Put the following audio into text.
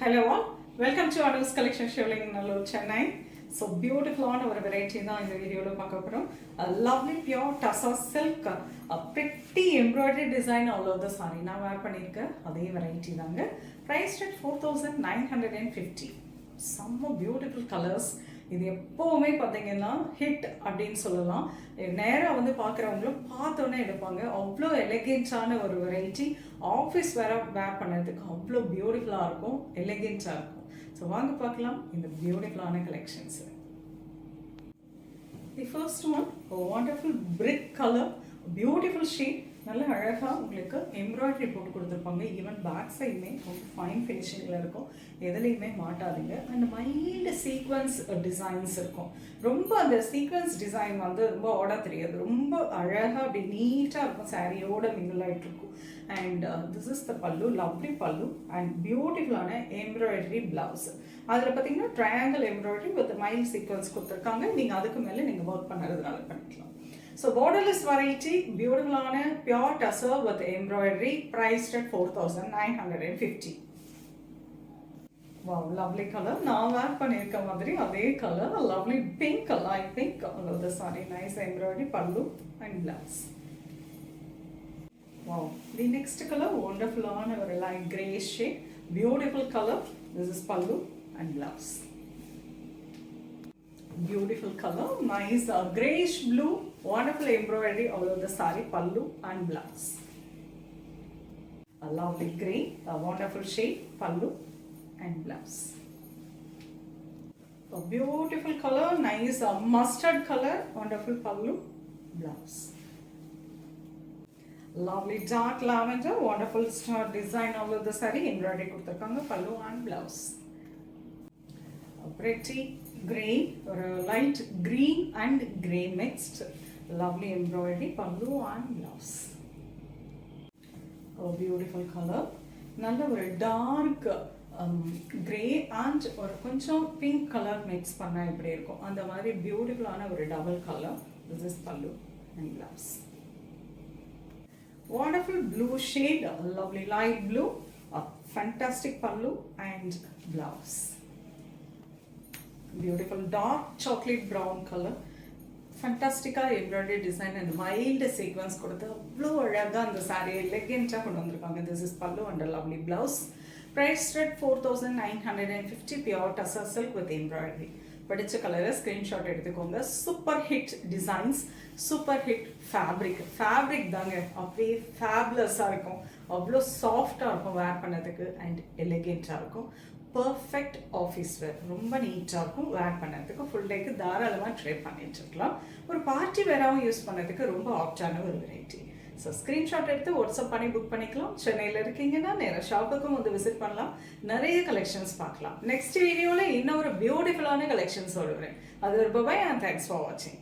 Hello all, welcome to Anu's Collection Shivling in Nallur, Chennai. So beautiful on our variety in the video. A lovely pure tussar silk, a pretty embroidery design all over the saree. Now wear panirukka adhe variety danga. Priced at 4,950. Some beautiful colors. இது எப்போவுமே பார்த்தீங்கன்னா hit அப்படின்னு சொல்லலாம். நேராக வந்து பார்க்குறவங்களும் பார்த்தோன்னே எடுப்பாங்க. அவ்வளோ எலிகென்ட்டான ஒரு வெரைட்டி. ஆஃபீஸ் வேர் பண்ணுறதுக்கு அவ்வளோ பியூட்டிஃபுல்லாக இருக்கும், எலிகென்ட்டாக இருக்கும். ஸோ வாங்க பார்க்கலாம் இந்த பியூட்டிஃபுல்லான collections. The first one wonderful brick colour, beautiful shade. நல்ல அழகாக உங்களுக்கு எம்ப்ராய்டரி போட்டு கொடுத்துருப்பாங்க. ஈவன் பேக் சைடுமே ரொம்ப ஃபைன் ஃபினிஷிங்கில் இருக்கும், எதுலேயுமே மாட்டாதுங்க. அண்ட் மைல்டு சீக்வன்ஸ் டிசைன்ஸ் இருக்கும். ரொம்ப அந்த சீக்வன்ஸ் டிசைன் வந்து ரொம்ப ஆர்டர் தெரியாது, ரொம்ப அழகாக அப்படி நீட்டாக இருக்கும், சாரியோட மிங்கிள் ஆகிட்டு இருக்கும். அண்ட் திஸ் இஸ் த பல்லு, லவ்லி பல்லு அண்ட் பியூட்டிஃபுல்லான எம்ப்ராய்டரி பிளவுஸ். அதில் பார்த்தீங்கன்னா triangle embroidery with mild sequence கொடுத்துருக்காங்க. நீங்கள் அதுக்கு மேலே நீங்கள் ஒர்க் பண்ணுறதுனால பண்ணிக்கலாம். So borderless variety, beautiful on a pure tussar with embroidery, priced at 4,950. Wow, lovely color. Now wear panirukka madri adhe color, a lovely pink, light pink. All of the saree, nice embroidery, pallu and blouse. Wow, the next color, wonderful on a light grey shade, beautiful color. This is pallu and blouse. Beautiful color, nice grayish blue, wonderful embroidery all over the saree, pallu and blouse. A lovely grey, a wonderful shade, pallu and blouse. A beautiful color, nice mustard color, wonderful pallu, blouse. Lovely dark lavender, wonderful star design all over the saree, embroidery கொடுத்திருக்காங்க, pallu and blouse. A pretty grey or a light green and grey mixed, lovely embroidery, pallu and blouse. A beautiful color, நல்ல ஒரு dark grey and ஒரு கொஞ்சம் pink color mix பண்ணா இப்படி இருக்கும். அந்த மாதிரி பியூட்டிஃபுல்லான ஒரு double color. This is pallu and blouse. Wonderful blue shade, lovely light blue, a fantastic pallu and blouse. Beautiful dark chocolate brown color, fantastic embroidery design and mild sequence கொடுத்து அவ்வளோ அழகாக அந்த சாரியை எலிகென்ட்டாக கொண்டு வந்திருக்காங்க. திஸ் இஸ் பல்லு and lovely blouse. priced at 4,950, pure tussar silk with embroidery. படித்த கலரை ஸ்க்ரீன்ஷாட் எடுத்துக்கோங்க. Super hit designs, super hit fabric. Fabric தாங்க அப்படியே ஃபேப்லஸாக இருக்கும், அவ்வளோ சாஃப்டாக இருக்கும் வேர் பண்ணதுக்கு அண்ட் எலிகென்ட்டாக இருக்கும். பர்ஃபெக்ட் ஆஃபீஸ் வேர், ரொம்ப நீட்டாக இருக்கும் வேர் பண்ணதுக்கு. ஃபுல் டேக்கு தாராளமாக ட்ரை பண்ணிட்டு இருக்கலாம். ஒரு பார்ட்டி வேறாகவும் யூஸ் பண்ணதுக்கு ரொம்ப ஆப்டான ஒரு வெரைட்டி. ஸோ ஸ்க்ரீன்ஷாட் எடுத்து வாட்ஸ்அப் பண்ணி புக் பண்ணிக்கலாம். சென்னையில் இருக்கீங்கன்னா நேராக ஷாப்புக்கும் வந்து விசிட் பண்ணலாம், நிறைய கலெக்ஷன்ஸ் பார்க்கலாம். நெக்ஸ்ட் வீடியோவில் இன்னொரு பியூட்டிஃபுல்லான கலெக்ஷன்ஸ் வருவேன். அது ஒரு பாய் அண்ட் தேங்க்ஸ் ஃபார் வாட்சிங்.